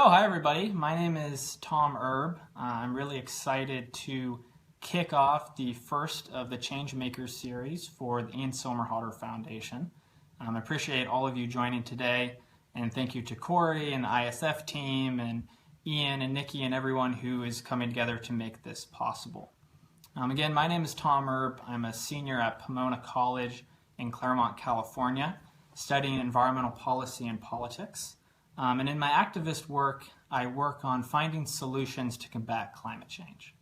Hi everybody, my name is Tom Erb. I'm really excited to kick off the first of the Changemakers Series for the Ian Somerhalder Foundation. I appreciate all of you joining today, and thank you to Corey and the ISF team and Ian and Nikki and everyone who is coming together to make this possible. Again, my name is Tom Erb. I'm a senior at Pomona College in Claremont, California, studying environmental policy and politics. And in my activist work, I work on finding solutions to combat climate change.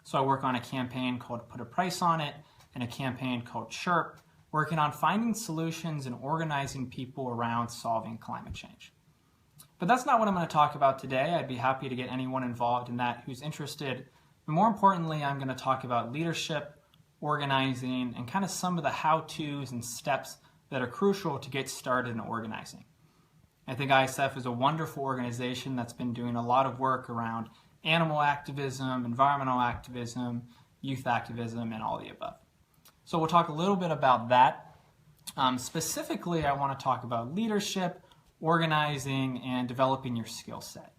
So I work on a campaign called Put a Price on It and a campaign called Chirp, working on finding solutions and organizing people around solving climate change. But that's not what I'm going to talk about today. I'd be happy to get anyone involved in that who's interested. But more importantly, I'm going to talk about leadership, organizing, and kind of some of the how-tos and steps that are crucial to get started in organizing. I think ISF is a wonderful organization that's been doing a lot of work around animal activism, environmental activism, youth activism, and all the above. So we'll talk a little bit about that. Specifically, I want to talk about leadership, organizing, and developing your skill set.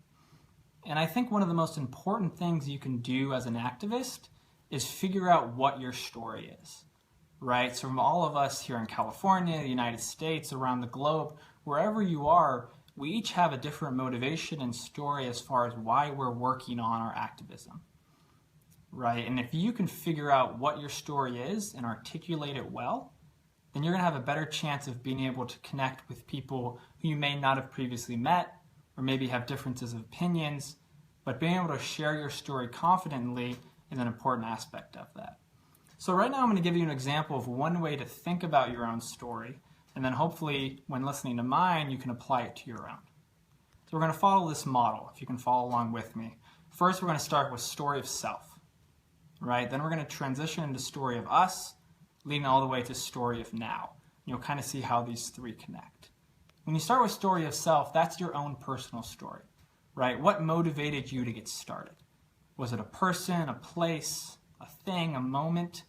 And I think one of the most important things you can do as an activist is figure out what your story is, right? So from all of us here in California, the United States, around the globe, wherever you are, we each have a different motivation and story as far as why we're working on our activism, right? And if you can figure out what your story is and articulate it well, then you're going to have a better chance of being able to connect with people who you may not have previously met or maybe have differences of opinions, but being able to share your story confidently is an important aspect of that. So right now I'm going to give you an example of one way to think about your own story, and then hopefully when listening to mine, you can apply it to your own. So we're going to follow this model, if you can follow along with me. First, we're going to start with story of self, right? Then we're going to transition into story of us, leading all the way to story of now. You'll kind of see how these three connect. When you start with story of self, that's your own personal story, right? What motivated you to get started? Was it a person, a place, a thing, a moment?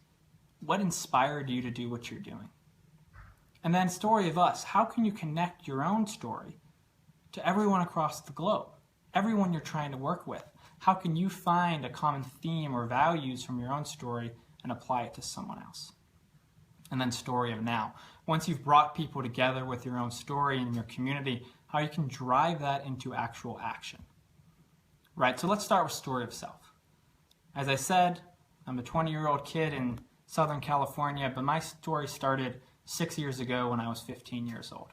What inspired you to do what you're doing? And then story of us. How can you connect your own story to everyone across the globe, everyone you're trying to work with? How can you find a common theme or values from your own story and apply it to someone else? And then story of now. Once you've brought people together with your own story in your community, how you can drive that into actual action. Right, so let's start with story of self. As I said, I'm a 20-year-old kid in Southern California, but my story started 6 years ago when I was 15 years old.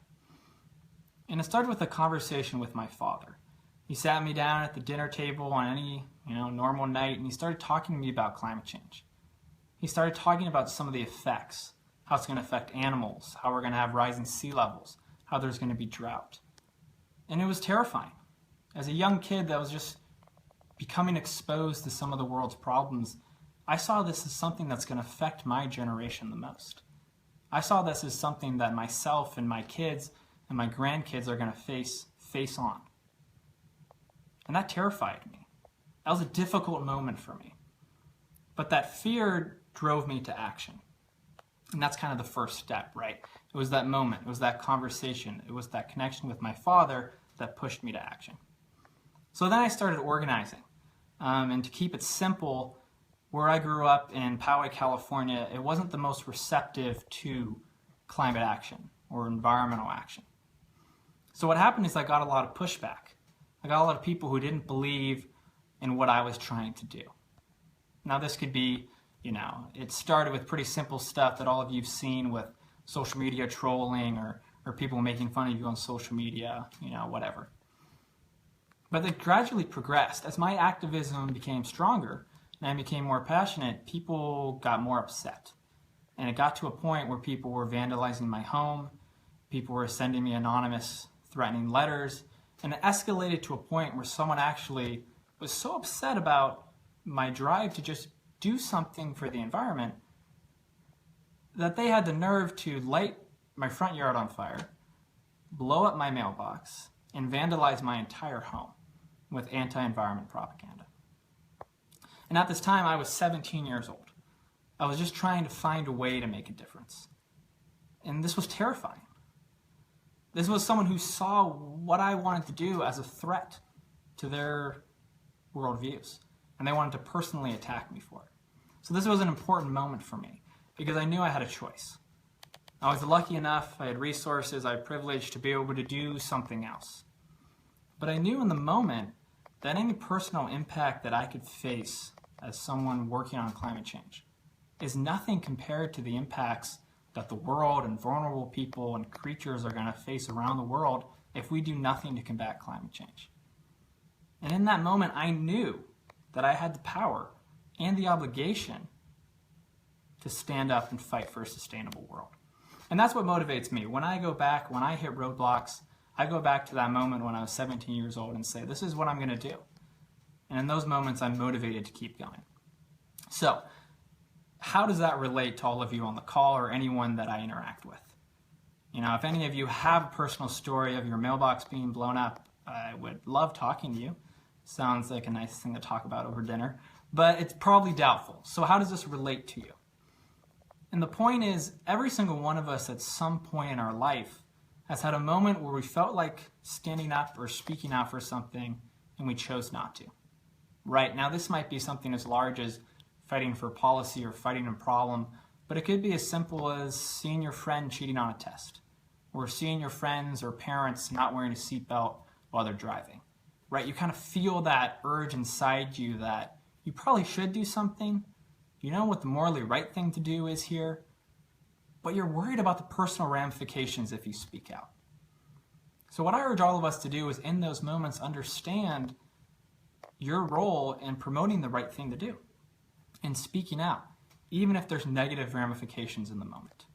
And it started with a conversation with my father. He sat me down at the dinner table on any normal night, and he started talking to me about climate change. He started talking about some of the effects, how it's going to affect animals, how we're going to have rising sea levels, how there's going to be drought. And it was terrifying. As a young kid that was just becoming exposed to some of the world's problems, I saw this as something that's going to affect my generation the most. I saw this as something that myself and my kids and my grandkids are going to face on. And that terrified me. That was a difficult moment for me. But that fear drove me to action. And that's kind of the first step, right? It was that moment. It was that conversation. It was that connection with my father that pushed me to action. So then I started organizing. And to keep it simple, where I grew up in Poway, California, it wasn't the most receptive to climate action or environmental action. So what happened is I got a lot of pushback. I got a lot of people who didn't believe in what I was trying to do. Now this could be, it started with pretty simple stuff that all of you've seen with social media trolling or people making fun of you on social media, whatever. But it gradually progressed. As my activism became stronger, and I became more passionate, people got more upset. And it got to a point where people were vandalizing my home, people were sending me anonymous threatening letters, and it escalated to a point where someone actually was so upset about my drive to just do something for the environment that they had the nerve to light my front yard on fire, blow up my mailbox, and vandalize my entire home with anti-environment propaganda. And at this time, I was 17 years old. I was just trying to find a way to make a difference. And this was terrifying. This was someone who saw what I wanted to do as a threat, to their worldviews, and they wanted to personally attack me for it. So this was an important moment for me because I knew I had a choice. I was lucky enough, I had resources, I had privilege to be able to do something else. But I knew in the moment that any personal impact that I could face as someone working on climate change is nothing compared to the impacts that the world and vulnerable people and creatures are going to face around the world if we do nothing to combat climate change. And in that moment, I knew that I had the power and the obligation to stand up and fight for a sustainable world. And that's what motivates me. When I go back, when I hit roadblocks, I go back to that moment when I was 17 years old and say, this is what I'm going to do. And in those moments, I'm motivated to keep going. So, how does that relate to all of you on the call or anyone that I interact with? You know, if any of you have a personal story of your mailbox being blown up, I would love talking to you. Sounds like a nice thing to talk about over dinner, but it's probably doubtful. So how does this relate to you? And the point is, every single one of us at some point in our life has had a moment where we felt like standing up or speaking out for something and we chose not to. Right? Now, this might be something as large as fighting for policy or fighting a problem, but it could be as simple as seeing your friend cheating on a test, or seeing your friends or parents not wearing a seatbelt while they're driving. Right? You kind of feel that urge inside you that you probably should do something. You know what the morally right thing to do is here, but you're worried about the personal ramifications if you speak out. So what I urge all of us to do is in those moments understand your role in promoting the right thing to do and speaking out, even if there's negative ramifications in the moment.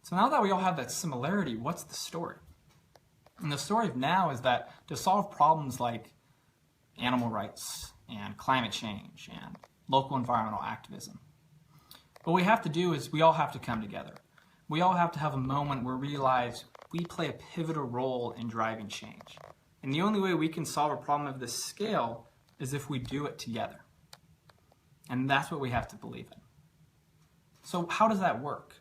So now that we all have that similarity, what's the story? And the story of now is that to solve problems like animal rights and climate change and local environmental activism, what we have to do is we all have to come together. We all have to have a moment where we realize we play a pivotal role in driving change. And the only way we can solve a problem of this scale is if we do it together. And that's what we have to believe in. So how does that work?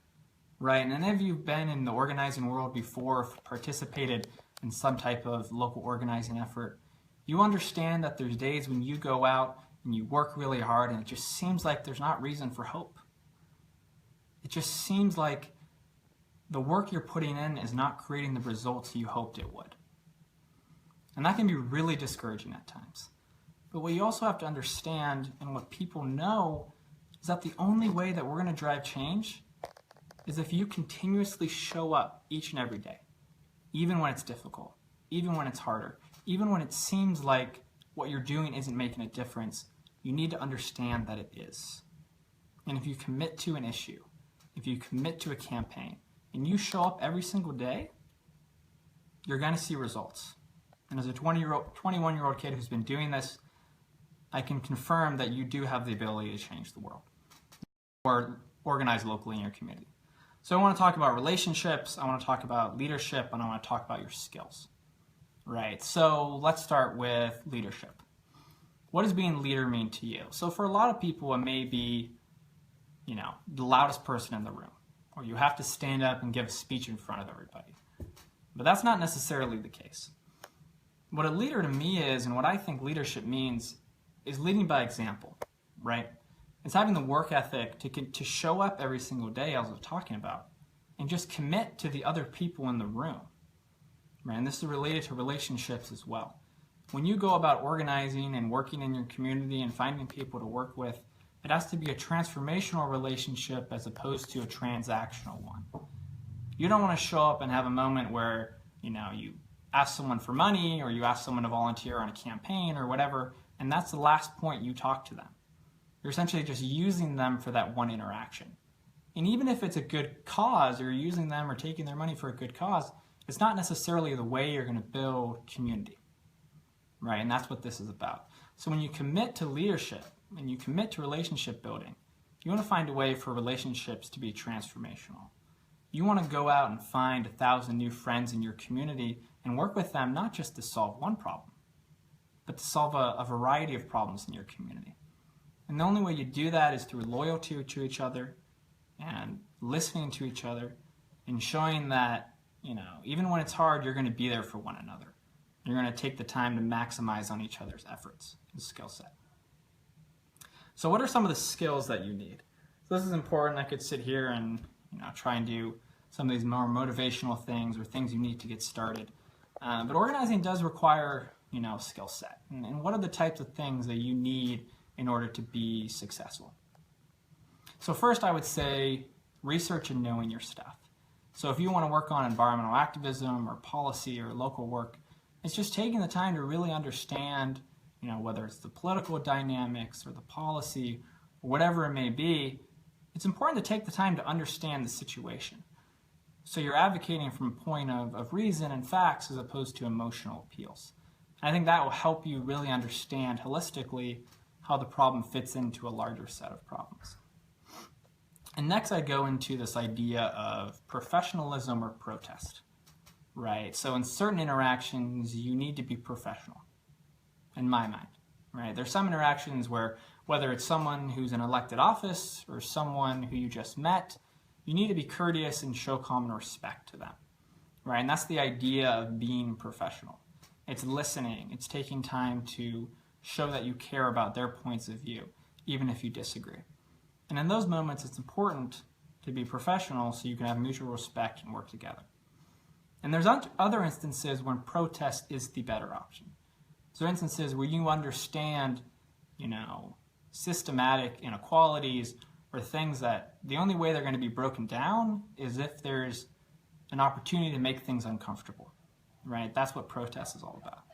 Right? And any of you have been in the organizing world before, participated in some type of local organizing effort, you understand that there's days when you go out and you work really hard and it just seems like there's not reason for hope. It just seems like the work you're putting in is not creating the results you hoped it would. And that can be really discouraging at times. But what you also have to understand, and what people know, is that the only way that we're going to drive change is if you continuously show up each and every day, even when it's difficult, even when it's harder, even when it seems like what you're doing isn't making a difference. You need to understand that it is. And if you commit to an issue, if you commit to a campaign, and you show up every single day, you're going to see results. And as a 21-year-old kid who's been doing this, I can confirm that you do have the ability to change the world or organize locally in your community. So I want to talk about relationships, I want to talk about leadership, and I want to talk about your skills. Right, so let's start with leadership. What does being a leader mean to you? So for a lot of people, it may be, the loudest person in the room, or you have to stand up and give a speech in front of everybody. But that's not necessarily the case. What a leader to me is, and what I think leadership means, is leading by example, right? It's having the work ethic to show up every single day, as I was talking about, and just commit to the other people in the room, right? And this is related to relationships as well. When you go about organizing and working in your community and finding people to work with, it has to be a transformational relationship as opposed to a transactional one. You don't want to show up and have a moment where, you ask someone for money or you ask someone to volunteer on a campaign or whatever, and that's the last point you talk to them. You're essentially just using them for that one interaction. And even if it's a good cause, or you're using them or taking their money for a good cause, it's not necessarily the way you're going to build community, right? And that's what this is about. So when you commit to leadership and you commit to relationship building, you want to find a way for relationships to be transformational. You want to go out and find 1,000 new friends in your community and work with them not just to solve one problem, but to solve a variety of problems in your community. And the only way you do that is through loyalty to each other and listening to each other and showing that, even when it's hard, you're going to be there for one another. You're going to take the time to maximize on each other's efforts and skill set. So what are some of the skills that you need? So this is important. I could sit here and try and do some of these more motivational things or things you need to get started. But organizing does require skill set. And what are the types of things that you need in order to be successful? So first I would say research and knowing your stuff. So if you want to work on environmental activism or policy or local work, it's just taking the time to really understand, whether it's the political dynamics or the policy or whatever it may be. It's important to take the time to understand the situation. So you're advocating from a point of reason and facts as opposed to emotional appeals. And I think that will help you really understand holistically how the problem fits into a larger set of problems. And next I go into this idea of professionalism or protest, right? So in certain interactions, you need to be professional, in my mind, right? There's some interactions where, whether it's someone who's in elected office or someone who you just met, you need to be courteous and show common respect to them, right? And that's the idea of being professional. It's listening. It's taking time to show that you care about their points of view, even if you disagree. And in those moments, it's important to be professional so you can have mutual respect and work together. And there's other instances when protest is the better option. So instances where you understand, systematic inequalities or things that the only way they're going to be broken down is if there's an opportunity to make things uncomfortable, right? That's what protest is all about.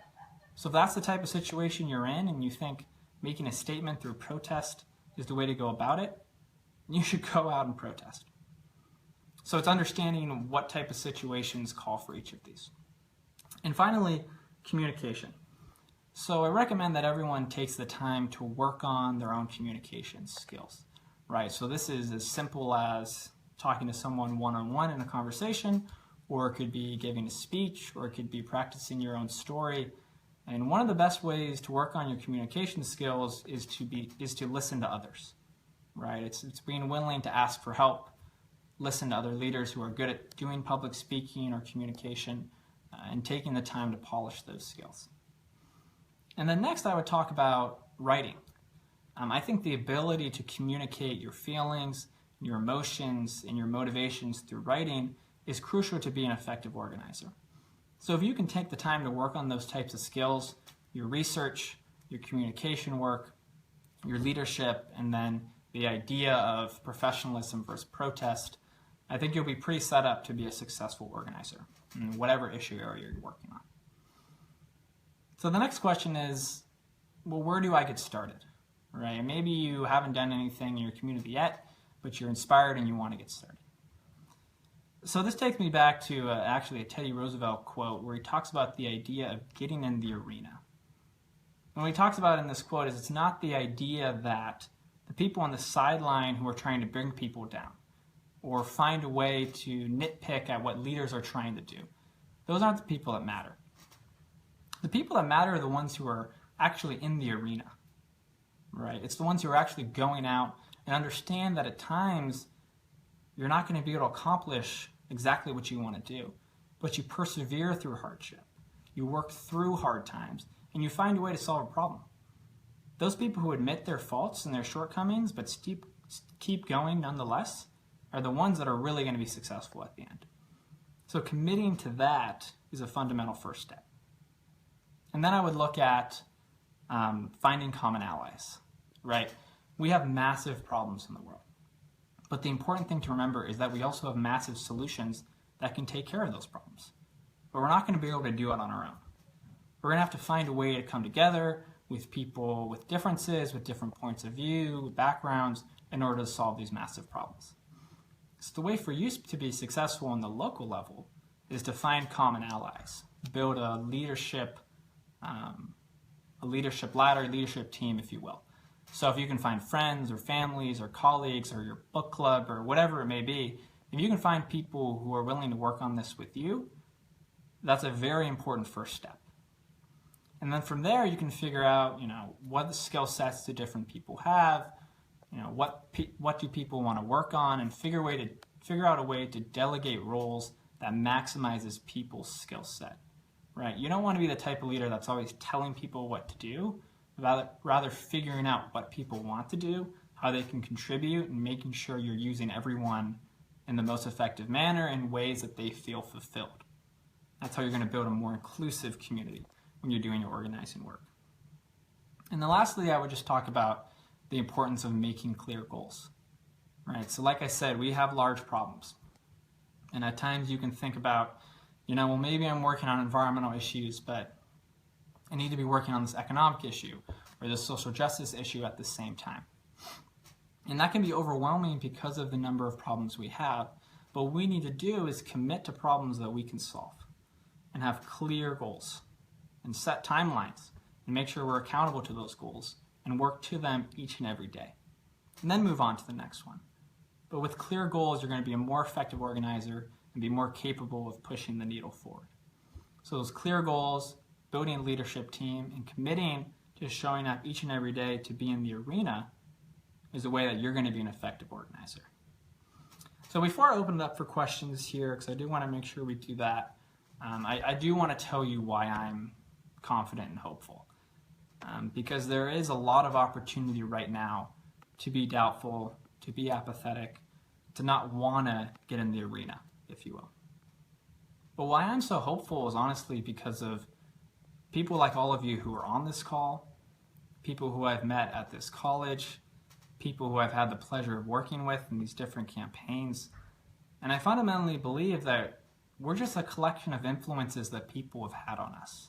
So if that's the type of situation you're in and you think making a statement through protest is the way to go about it, you should go out and protest. So it's understanding what type of situations call for each of these. And finally, communication. So I recommend that everyone takes the time to work on their own communication skills, right? So this is as simple as talking to someone one-on-one in a conversation, or it could be giving a speech, or it could be practicing your own story. And one of the best ways to work on your communication skills is to listen to others, right? It's being willing to ask for help, listen to other leaders who are good at doing public speaking or communication, and taking the time to polish those skills. And then next I would talk about writing. I think the ability to communicate your feelings, your emotions, and your motivations through writing is crucial to be an effective organizer. So if you can take the time to work on those types of skills, your research, your communication work, your leadership, and then the idea of professionalism versus protest, I think you'll be pretty set up to be a successful organizer in whatever issue area you're working on. So the next question is, well, where do I get started? Right? Maybe you haven't done anything in your community yet, but you're inspired and you want to get started. So this takes me back to actually a Teddy Roosevelt quote where he talks about the idea of getting in the arena. And what he talks about in this quote is it's not the idea that the people on the sideline who are trying to bring people down or find a way to nitpick at what leaders are trying to do. Those aren't the people that matter. The people that matter are the ones who are actually in the arena, right? It's the ones who are actually going out and understand that at times you're not going to be able to accomplish exactly what you want to do, but you persevere through hardship. You work through hard times, and you find a way to solve a problem. Those people who admit their faults and their shortcomings, but keep going nonetheless, are the ones that are really going to be successful at the end. So committing to that is a fundamental first step. And then I would look at finding common allies, right? We have massive problems in the world. But the important thing to remember is that we also have massive solutions that can take care of those problems. But we're not going to be able to do it on our own. We're going to have to find a way to come together with people with differences, with different points of view, backgrounds, in order to solve these massive problems. So the way for you to be successful on the local level is to find common allies, build a leadership ladder, leadership team, if you will. So if you can find friends or families or colleagues or your book club or whatever it may be, if you can find people who are willing to work on this with you, that's a very important first step. And then from there, you can figure out, what skill sets do different people have, what do people want to work on, and figure out a way to delegate roles that maximizes people's skill set. right? You don't want to be the type of leader that's always telling people what to do, rather figuring out what people want to do, how they can contribute, and making sure you're using everyone in the most effective manner in ways that they feel fulfilled. That's how you're going to build a more inclusive community when you're doing your organizing work. And then lastly, I would just talk about the importance of making clear goals, right? So like I said, we have large problems. And at times you can think about, well, maybe I'm working on environmental issues, but I need to be working on this economic issue or this social justice issue at the same time. And that can be overwhelming because of the number of problems we have. But what we need to do is commit to problems that we can solve and have clear goals and set timelines and make sure we're accountable to those goals and work to them each and every day. And then move on to the next one. But with clear goals, you're going to be a more effective organizer and be more capable of pushing the needle forward. So those clear goals, building a leadership team, and committing to showing up each and every day to be in the arena is the way that you're going to be an effective organizer. So before I open it up for questions here, because I do want to make sure we do that, I do want to tell you why I'm confident and hopeful. Because there is a lot of opportunity right now to be doubtful, to be apathetic, to not want to get in the arena, if you will. But why I'm so hopeful is honestly because of people like all of you who are on this call, people who I've met at this college, people who I've had the pleasure of working with in these different campaigns. And I fundamentally believe that we're just a collection of influences that people have had on us,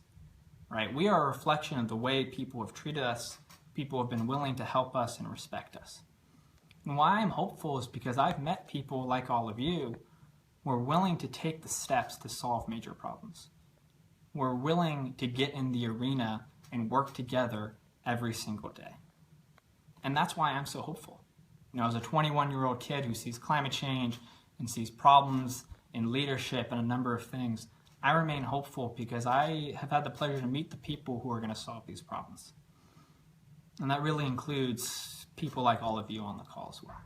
right? We are a reflection of the way people have treated us, people have been willing to help us and respect us. And why I'm hopeful is because I've met people like all of you who are willing to take the steps to solve major problems. We're willing to get in the arena and work together every single day. And that's why I'm so hopeful. As a 21-year-old kid who sees climate change and sees problems in leadership and a number of things, I remain hopeful because I have had the pleasure to meet the people who are going to solve these problems. And that really includes people like all of you on the call as well.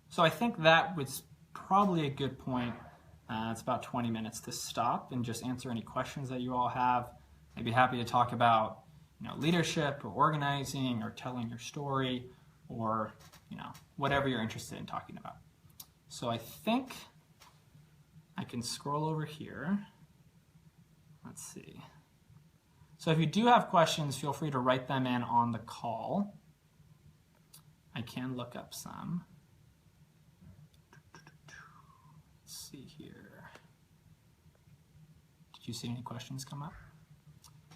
So I think that was probably a good point. It's about 20 minutes to stop and just answer any questions that you all have. I'd be happy to talk about leadership or organizing or telling your story or whatever you're interested in talking about. So I think I can scroll over here. Let's see. So if you do have questions, feel free to write them in on the call. I can look up some. Let's see here. Did you see any questions come up?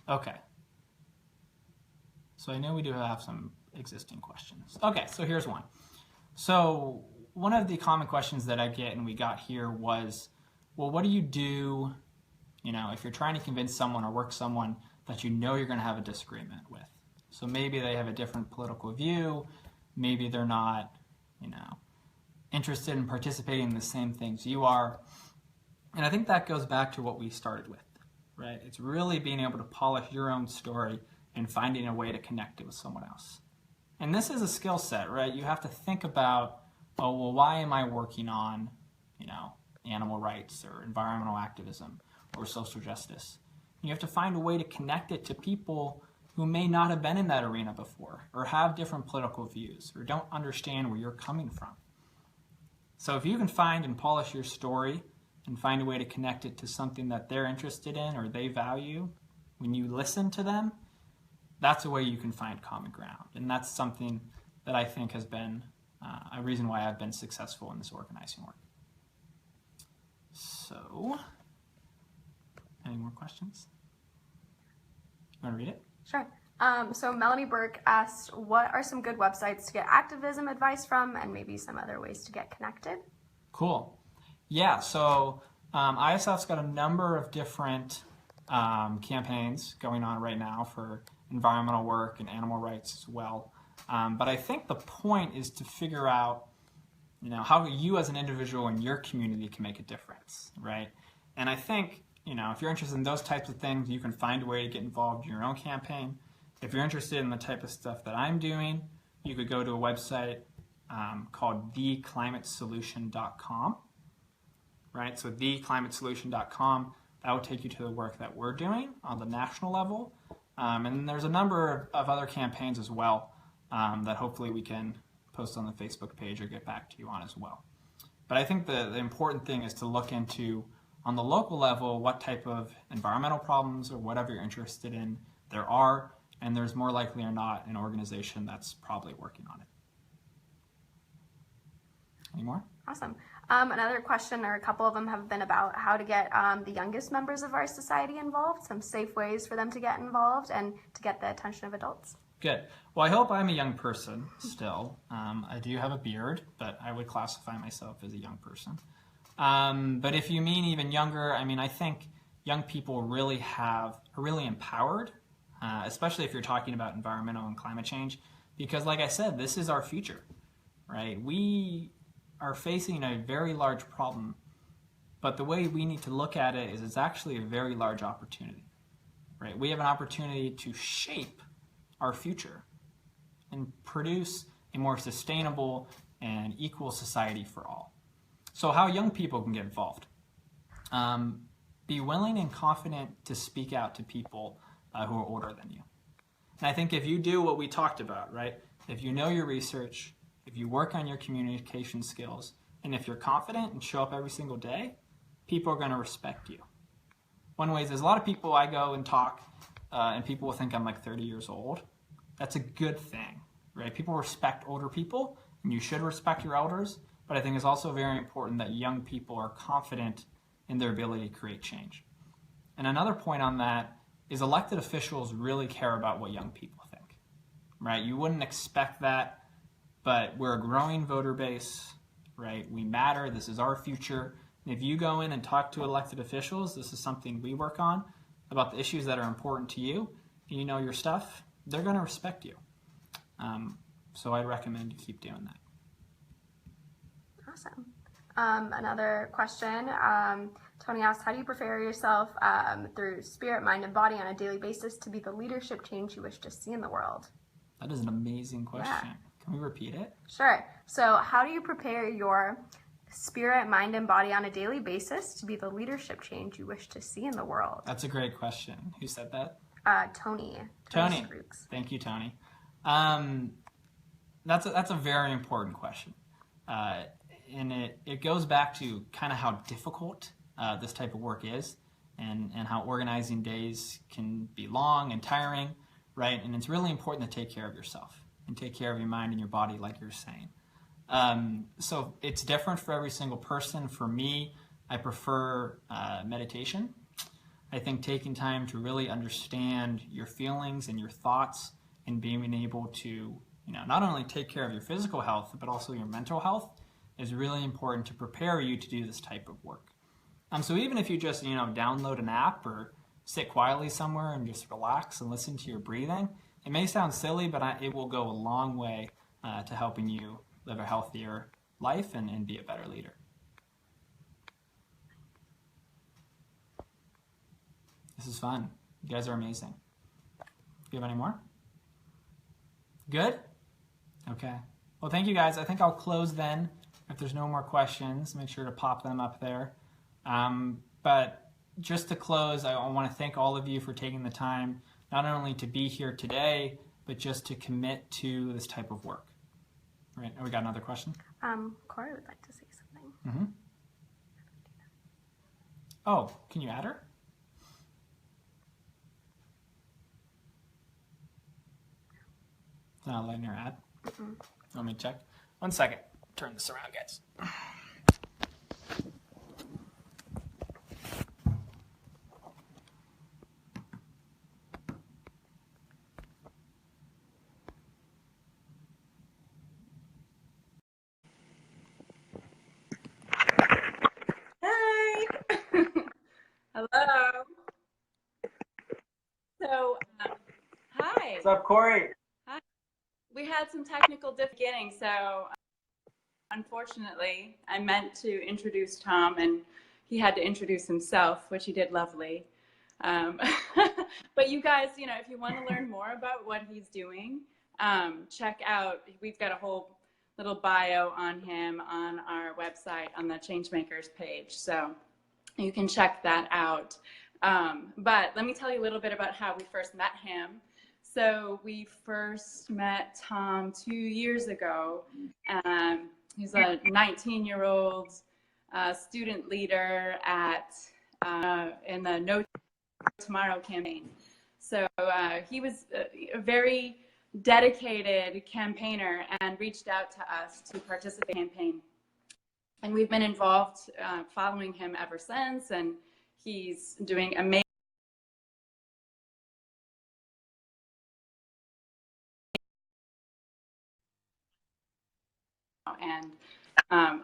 Okay. So I know we do have some existing questions. Okay, so here's one. So one of the common questions that I get and we got here was, well, what do you do, if you're trying to convince someone or work someone that you're going to have a disagreement with? So maybe they have a different political view, maybe they're not, interested in participating in the same things you are. And I think that goes back to what we started with, right? It's really being able to polish your own story and finding a way to connect it with someone else. And this is a skill set, right? You have to think about, why am I working on, animal rights or environmental activism or social justice? You have to find a way to connect it to people who may not have been in that arena before or have different political views or don't understand where you're coming from. So if you can find and polish your story and find a way to connect it to something that they're interested in or they value, when you listen to them, that's a way you can find common ground. And that's something that I think has been a reason why I've been successful in this organizing work. So, any more questions? You want to read it? Sure. So Melanie Burke asked, what are some good websites to get activism advice from and maybe some other ways to get connected? Cool. Yeah, so ISF's got a number of different campaigns going on right now for environmental work and animal rights as well. But I think the point is to figure out, how you as an individual in your community can make a difference, right? And I think, if you're interested in those types of things, you can find a way to get involved in your own campaign. If you're interested in the type of stuff that I'm doing, you could go to a website called theclimatesolution.com, right? So theclimatesolution.com. that will take you to the work that we're doing on the national level. And there's a number of other campaigns as well that hopefully we can post on the Facebook page or get back to you on as well. But I think the important thing is to look into, on the local level, what type of environmental problems or whatever you're interested in there are, and there's more likely or not an organization that's probably working on it. Any more? Awesome. Another question, or a couple of them, have been about how to get the youngest members of our society involved, some safe ways for them to get involved and to get the attention of adults. Good. Well, I hope I'm a young person still. I do have a beard, but I would classify myself as a young person. But if you mean even younger, I mean, I think young people really are really empowered, especially if you're talking about environmental and climate change, because like I said, this is our future, right? We are facing a very large problem, but the way we need to look at it is it's actually a very large opportunity, right? We have an opportunity to shape our future and produce a more sustainable and equal society for all. So how young people can get involved. Be willing and confident to speak out to people who are older than you. And I think if you do what we talked about, right? If you know your research, if you work on your communication skills, and if you're confident and show up every single day, people are going to respect you. One way is there's a lot of people I go and talk, and people will think I'm like 30 years old. That's a good thing, right? People respect older people, and you should respect your elders, but I think it's also very important that young people are confident in their ability to create change. And another point on that is elected officials really care about what young people think, right? You wouldn't expect that, but we're a growing voter base, right? We matter. This is our future. And if you go in and talk to elected officials, this is something we work on, about the issues that are important to you, and you know your stuff, they're going to respect you. So I'd recommend you keep doing that. Awesome. Another question, Tony asked, how do you prepare yourself through spirit, mind, and body on a daily basis to be the leadership change you wish to see in the world? That is an amazing question. Yeah. Can we repeat it? Sure. So how do you prepare your spirit, mind, and body on a daily basis to be the leadership change you wish to see in the world? That's a great question. Who said that? Tony. Tony. Thank you, Tony. That's a very important question. And it goes back to kind of how difficult this type of work is, and how organizing days can be long and tiring, right? And it's really important to take care of yourself and take care of your mind and your body, like you're saying. So it's different for every single person. For me, I prefer meditation. I think taking time to really understand your feelings and your thoughts and being able to, not only take care of your physical health, but also your mental health is really important to prepare you to do this type of work. So even if you just, download an app or sit quietly somewhere and just relax and listen to your breathing, it may sound silly, but it will go a long way to helping you live a healthier life and be a better leader. This is fun. You guys are amazing. Do you have any more? Good? Okay. Well, thank you guys. I think I'll close then. If there's no more questions, make sure to pop them up there. But just to close, I want to thank all of you for taking the time, not only to be here today, but just to commit to this type of work. All right. We got another question? Corey would like to say something. Mm-hmm. Oh, can you add her? Not letting her add? Mm-hmm. Let me check. 1 second. Turn this around, guys. Hi. Hello. So, hi. What's up, Corey? Hi. We had some technical beginning, so unfortunately, I meant to introduce Tom, and he had to introduce himself, which he did lovely. But you guys, if you want to learn more about what he's doing, check out, we've got a whole little bio on him on our website on the Changemakers page. So You can check that out. But let me tell you a little bit about how we first met him. So we first met Tom 2 years ago. He's a 19-year-old student leader at in the No Tomorrow campaign. So he was a very dedicated campaigner and reached out to us to participate in the campaign. And we've been involved following him ever since, and he's doing amazing. And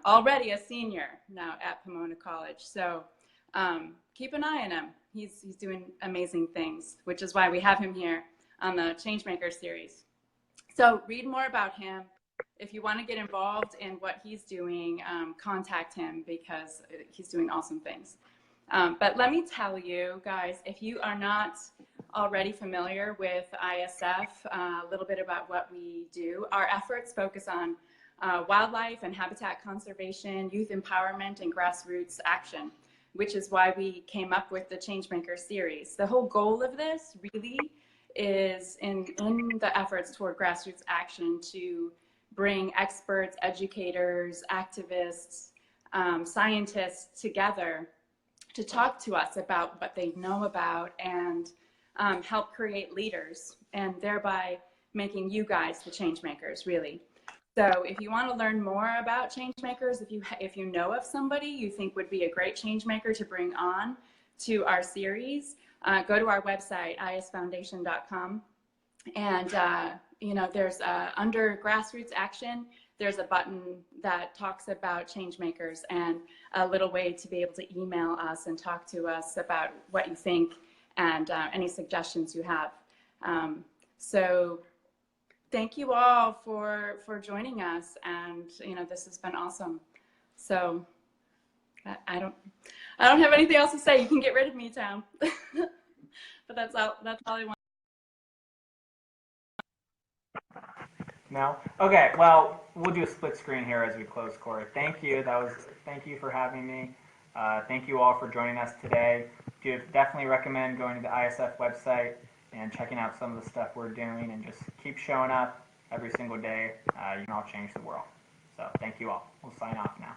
already a senior now at Pomona College. So keep an eye on him. He's doing amazing things, which is why we have him here on the Changemakers series. So read more about him. If you want to get involved in what he's doing, contact him because he's doing awesome things. But let me tell you guys, if you are not already familiar with ISF, a little bit about what we do. Our efforts focus on wildlife and habitat conservation, youth empowerment, and grassroots action, which is why we came up with the Changemakers series. The whole goal of this really is in the efforts toward grassroots action to bring experts, educators, activists, scientists together to talk to us about what they know about and help create leaders, and thereby making you guys the change makers, really. So if you want to learn more about change makers, if you know of somebody you think would be a great change maker to bring on to our series, go to our website, isfoundation.com. And you know, there's under Grassroots Action, there's a button that talks about change makers and a little way to be able to email us and talk to us about what you think and any suggestions you have. So thank you all for joining us, and you know, this has been awesome. So I don't have anything else to say. You can get rid of me, Tom. But that's all I want. No? Okay, well, we'll do a split screen here as we close, Corey. Thank you. Thank you for having me. Thank you all for joining us today. Definitely recommend going to the ISF website and checking out some of the stuff we're doing, and just keep showing up every single day. You can all change the world. So thank you all. We'll sign off now.